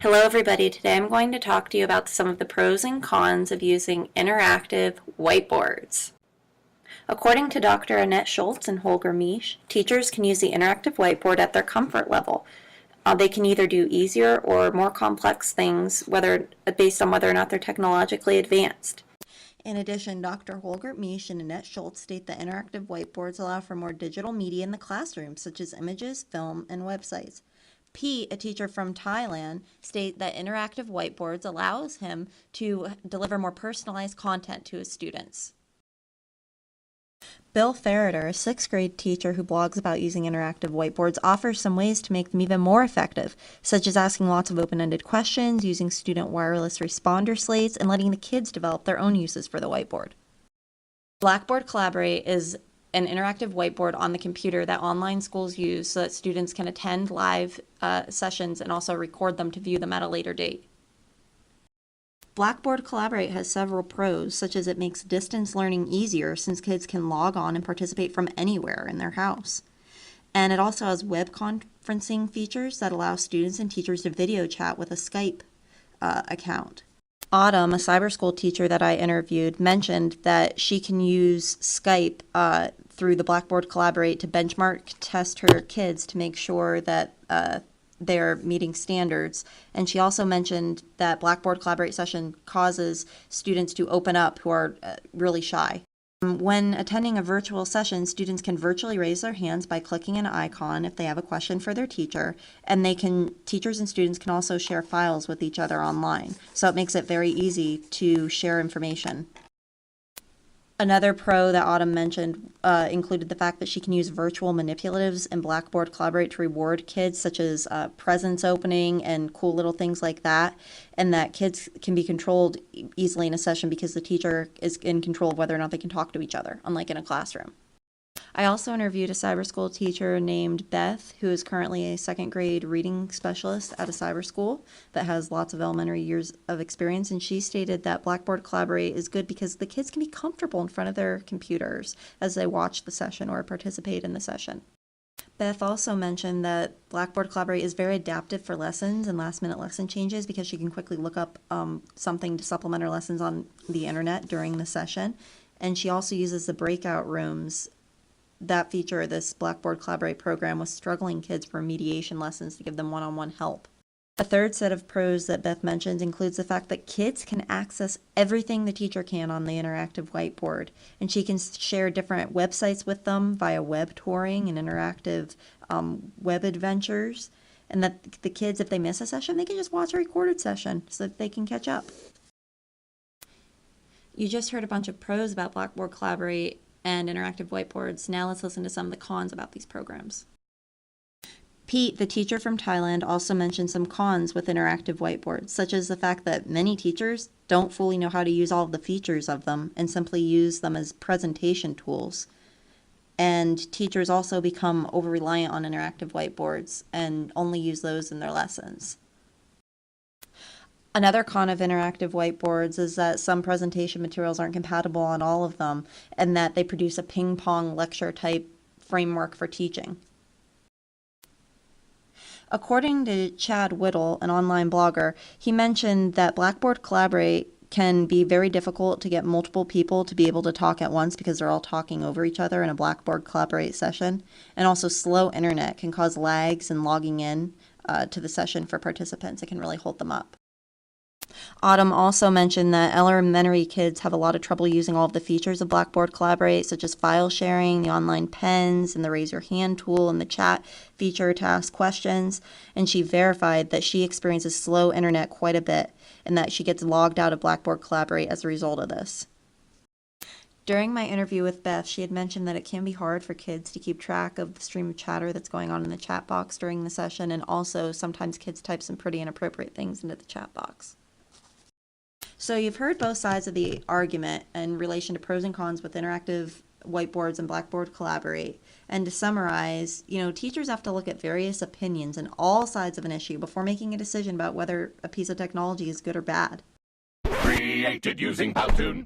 Hello everybody, today I'm going to talk to you about some of the pros and cons of using interactive whiteboards. According to Dr. Annette Schultz and Holger Miesch, teachers can use the interactive whiteboard at their comfort level. They can either do easier or more complex things based on whether or not they're technologically advanced. In addition, Dr. Holger Miesch and Annette Schultz state that interactive whiteboards allow for more digital media in the classroom, such as images, film, and websites. Pete, a teacher from Thailand, state that interactive whiteboards allows him to deliver more personalized content to his students. Bill Ferreter, a sixth grade teacher who blogs about using interactive whiteboards, offers some ways to make them even more effective, such as asking lots of open-ended questions, using student wireless responder slates, and letting the kids develop their own uses for the whiteboard. Blackboard Collaborate is an interactive whiteboard on the computer that online schools use so that students can attend live sessions and also record them to view them at a later date. Blackboard Collaborate has several pros, such as it makes distance learning easier since kids can log on and participate from anywhere in their house. And it also has web conferencing features that allow students and teachers to video chat with a Skype account. Autumn, a cyber school teacher that I interviewed, mentioned that she can use Skype through the Blackboard Collaborate to benchmark test her kids to make sure that they're meeting standards. And she also mentioned that Blackboard Collaborate session causes students to open up who are really shy. When attending a virtual session, students can virtually raise their hands by clicking an icon if they have a question for their teacher, and teachers and students can also share files with each other online. So it makes it very easy to share information. Another pro that Autumn mentioned included the fact that she can use virtual manipulatives in Blackboard Collaborate to reward kids, such as presents opening and cool little things like that, and that kids can be controlled easily in a session because the teacher is in control of whether or not they can talk to each other, unlike in a classroom. I also interviewed a cyber school teacher named Beth, who is currently a second grade reading specialist at a cyber school that has lots of elementary years of experience, and she stated that Blackboard Collaborate is good because the kids can be comfortable in front of their computers as they watch the session or participate in the session. Beth also mentioned that Blackboard Collaborate is very adaptive for lessons and last-minute lesson changes because she can quickly look up something to supplement her lessons on the internet during the session, and she also uses the breakout rooms that feature this Blackboard Collaborate program with struggling kids for mediation lessons to give them one-on-one help. A third set of pros that Beth mentions includes the fact that kids can access everything the teacher can on the interactive whiteboard, and she can share different websites with them via web touring and interactive web adventures, and that the kids, if they miss a session, they can just watch a recorded session so that they can catch up. You just heard a bunch of pros about Blackboard Collaborate and interactive whiteboards. Now let's listen to some of the cons about these programs. Pete, the teacher from Thailand, also mentioned some cons with interactive whiteboards, such as the fact that many teachers don't fully know how to use all of the features of them and simply use them as presentation tools. And teachers also become over-reliant on interactive whiteboards and only use those in their lessons. Another con of interactive whiteboards is that some presentation materials aren't compatible on all of them, and that they produce a ping-pong lecture type framework for teaching. According to Chad Whittle, an online blogger, he mentioned that Blackboard Collaborate can be very difficult to get multiple people to be able to talk at once because they're all talking over each other in a Blackboard Collaborate session, and also slow internet can cause lags in logging in to the session for participants. It can really hold them up. Autumn also mentioned that elementary kids have a lot of trouble using all of the features of Blackboard Collaborate, such as file sharing, the online pens, and the raise your hand tool, and the chat feature to ask questions. And she verified that she experiences slow internet quite a bit, and that she gets logged out of Blackboard Collaborate as a result of this. During my interview with Beth, she had mentioned that it can be hard for kids to keep track of the stream of chatter that's going on in the chat box during the session, and also sometimes kids type some pretty inappropriate things into the chat box. So you've heard both sides of the argument in relation to pros and cons with interactive whiteboards and Blackboard Collaborate. And to summarize, teachers have to look at various opinions and all sides of an issue before making a decision about whether a piece of technology is good or bad. Created using Powtoon.